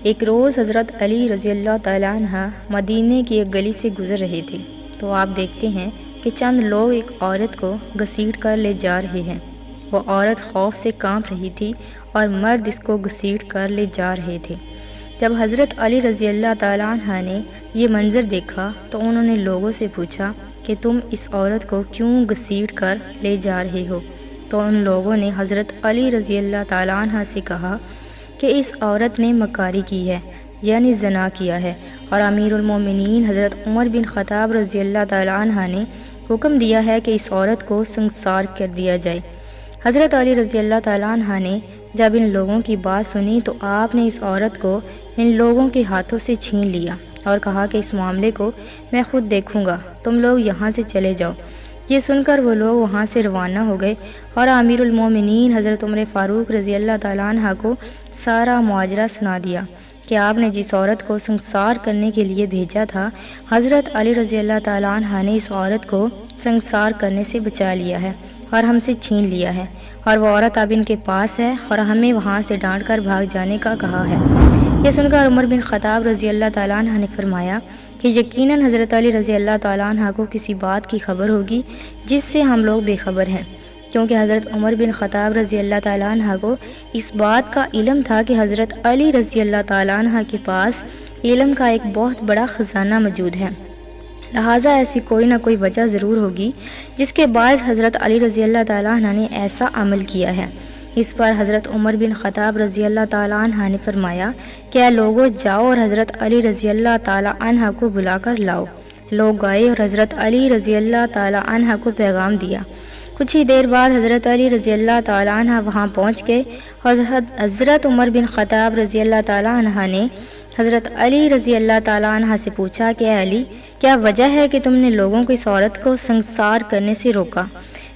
ایک روز حضرت علی رضی اللہ تعالیٰ عنہ مدینے کی ایک گلی سے گزر رہے تھے تو آپ دیکھتے ہیں کہ چند لوگ ایک عورت کو گھسیٹ کر لے جا رہے ہیں۔ وہ عورت خوف سے کانپ رہی تھی اور مرد اس کو گھسیٹ کر لے جا رہے تھے۔ جب حضرت علی رضی اللہ تعالیٰ عنہ نے یہ منظر دیکھا تو انہوں نے لوگوں سے پوچھا کہ تم اس عورت کو کیوں گھسیٹ کر لے جا رہے ہو؟ تو ان لوگوں نے حضرت علی رضی اللہ تعالیٰ عنہ سے کہا کہ اس عورت نے مکاری کی ہے، یعنی زنا کیا ہے، اور امیر المومنین حضرت عمر بن خطاب رضی اللہ تعالیٰ عنہ نے حکم دیا ہے کہ اس عورت کو سنسار کر دیا جائے۔ حضرت علی رضی اللہ تعالیٰ عنہ نے جب ان لوگوں کی بات سنی تو آپ نے اس عورت کو ان لوگوں کے ہاتھوں سے چھین لیا اور کہا کہ اس معاملے کو میں خود دیکھوں گا، تم لوگ یہاں سے چلے جاؤ۔ یہ سن کر وہ لوگ وہاں سے روانہ ہو گئے اور امیر المومنین حضرت عمر فاروق رضی اللہ تعالیٰ عنہ کو سارا ماجرا سنا دیا کہ آپ نے جس عورت کو سنسار کرنے کے لیے بھیجا تھا، حضرت علی رضی اللہ تعالیٰ عنہ نے اس عورت کو سنسار کرنے سے بچا لیا ہے اور ہم سے چھین لیا ہے، اور وہ عورت اب ان کے پاس ہے اور ہمیں وہاں سے ڈانٹ کر بھاگ جانے کا کہا ہے۔ یہ سن کر عمر بن خطاب رضی اللہ تعالیٰ عنہ نے فرمایا کہ یقیناً حضرت علی رضی اللہ تعالیٰ عنہ کو کسی بات کی خبر ہوگی جس سے ہم لوگ بے خبر ہیں، کیونکہ حضرت عمر بن خطاب رضی اللہ تعالیٰ عنہ کو اس بات کا علم تھا کہ حضرت علی رضی اللہ تعالیٰ عنہ کے پاس علم کا ایک بہت بڑا خزانہ موجود ہے، لہٰذا ایسی کوئی نہ کوئی وجہ ضرور ہوگی جس کے باعث حضرت علی رضی اللہ تعالیٰ عنہ نے ایسا عمل کیا ہے۔ اس پر حضرت عمر بن خطاب رضی اللہ تعالیٰ عنہ نے فرمایا کہ اے لوگو جاؤ اور حضرت علی رضی اللہ تعالیٰ عنہ کو بلا کر لاؤ۔ لوگ گئے اور حضرت علی رضی اللہ تعالیٰ عنہ کو پیغام دیا۔ کچھ ہی دیر بعد حضرت علی رضی اللہ تعالیٰ عنہ وہاں پہنچ گئے۔ حضرت عمر بن خطاب رضی اللہ تعالیٰ عنہ نے حضرت علی رضی اللہ تعالیٰ عنہ سے پوچھا کہ اے علی، کیا وجہ ہے کہ تم نے لوگوں کو اس عورت کو سنسار کرنے سے روکا؟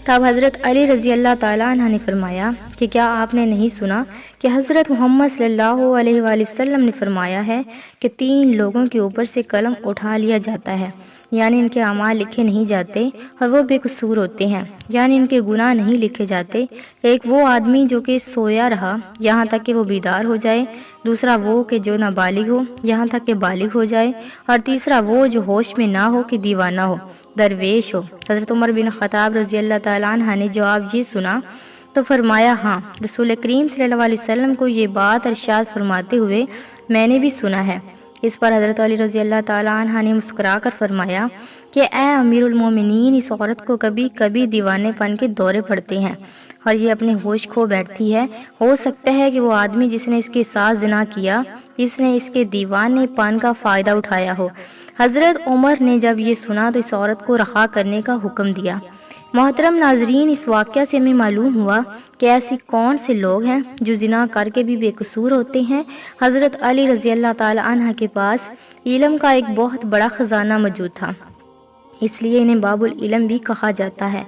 تب حضرت علی رضی اللہ تعالیٰ عنہ نے فرمایا کہ کیا آپ نے نہیں سنا کہ حضرت محمد صلی اللہ علیہ وآلہ وسلم نے فرمایا ہے کہ 3 لوگوں کے اوپر سے قلم اٹھا لیا جاتا ہے، یعنی ان کے اعمال لکھے نہیں جاتے اور وہ بے قصور ہوتے ہیں، یعنی ان کے گناہ نہیں لکھے جاتے۔ ایک وہ آدمی جو کہ سویا رہا یہاں تک کہ وہ بیدار ہو جائے، دوسرا وہ کہ جو نابالغ ہو یہاں تک کہ بالغ ہو جائے، اور تیسرا وہ جو ہوش میں نہ ہو کہ دیوانہ ہو، درویش ہو۔ حضرت عمر بن خطاب رضی اللہ تعالیٰ عنہ نے جواب یہ سنا تو فرمایا ہاں، رسول کریم صلی اللہ علیہ وسلم کو یہ بات ارشاد فرماتے ہوئے میں نے بھی سنا ہے۔ اس پر حضرت علی رضی اللہ تعالیٰ عنہ نے مسکرا کر فرمایا کہ اے امیر المومنین، اس عورت کو کبھی کبھی دیوانے پن کے دورے پڑتے ہیں اور یہ اپنے ہوش کھو بیٹھتی ہے۔ ہو سکتا ہے کہ وہ آدمی جس نے اس کے ساتھ زنا کیا، اس نے اس کے دیوانے پن کا فائدہ اٹھایا ہو۔ حضرت عمر نے جب یہ سنا تو اس عورت کو رہا کرنے کا حکم دیا۔ محترم ناظرین، اس واقعہ سے ہمیں معلوم ہوا کہ ایسی کون سے لوگ ہیں جو زنا کر کے بھی بے قصور ہوتے ہیں۔ حضرت علی رضی اللہ تعالی عنہ کے پاس علم کا ایک بہت بڑا خزانہ موجود تھا، اس لیے انہیں باب العلم بھی کہا جاتا ہے۔